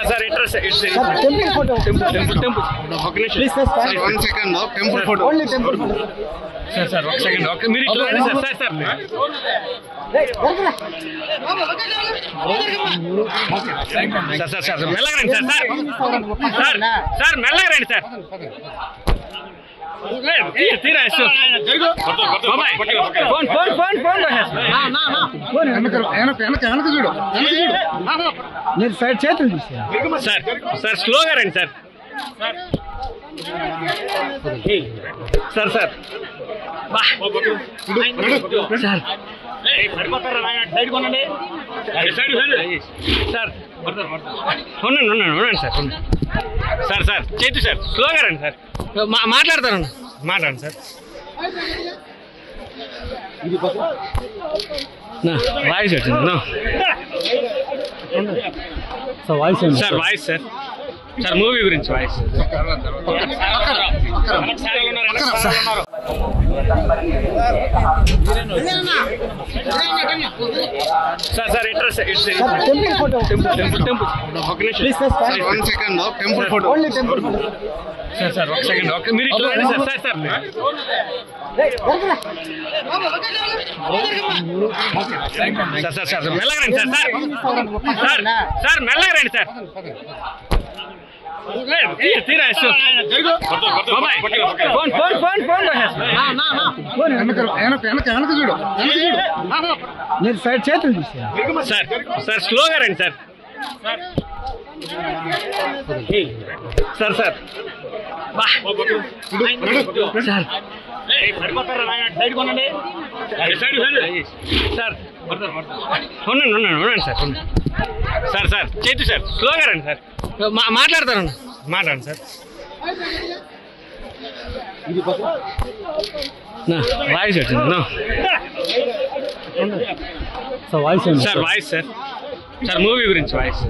sir interest temple photo ఒక నిమిషం please sir 1 second temple photo only temple photo sir ఒక second okay మీరు ఇట్లా రండి సార్ సార్ మెల్లగా రండి సార్ మెల్లగా రండి సార్ తీరా చూడు మీరు సైడ్ చేతులు తీసారు సార్ స్లోగా రండి సార్ సార్ సార్ సార్ ఉండండి సార్ చేతు సార్ స్లోగా రండి సార్ మాట్లాడతాను మాట్లాడండి సార్ వాయిస్ వచ్చింది సార్ వాయిస్ సార్ మూవీ గురించి voice sir interest temple photo ఒక నిమిషం please sir 1 second temple photo only temple photo sir ఒక సెకండ్ ఓకే మీరు ఇట్లా రండి సార్ మెల్లగా రండి సార్ మెల్లగా రండి సార్ తీరా చూడు మీరు సైడ్ చేతులు తీసారు సార్ స్లోగా రండి సార్ సార్ ఉండండి సార్ చేతు సార్ స్లోగా రండి సార్ మాట్లాడతాను మాట్లాడండి సార్ వాయిస్ వచ్చింది సార్ వాయిస్ సార్ మూవీ గురించి వాయిస్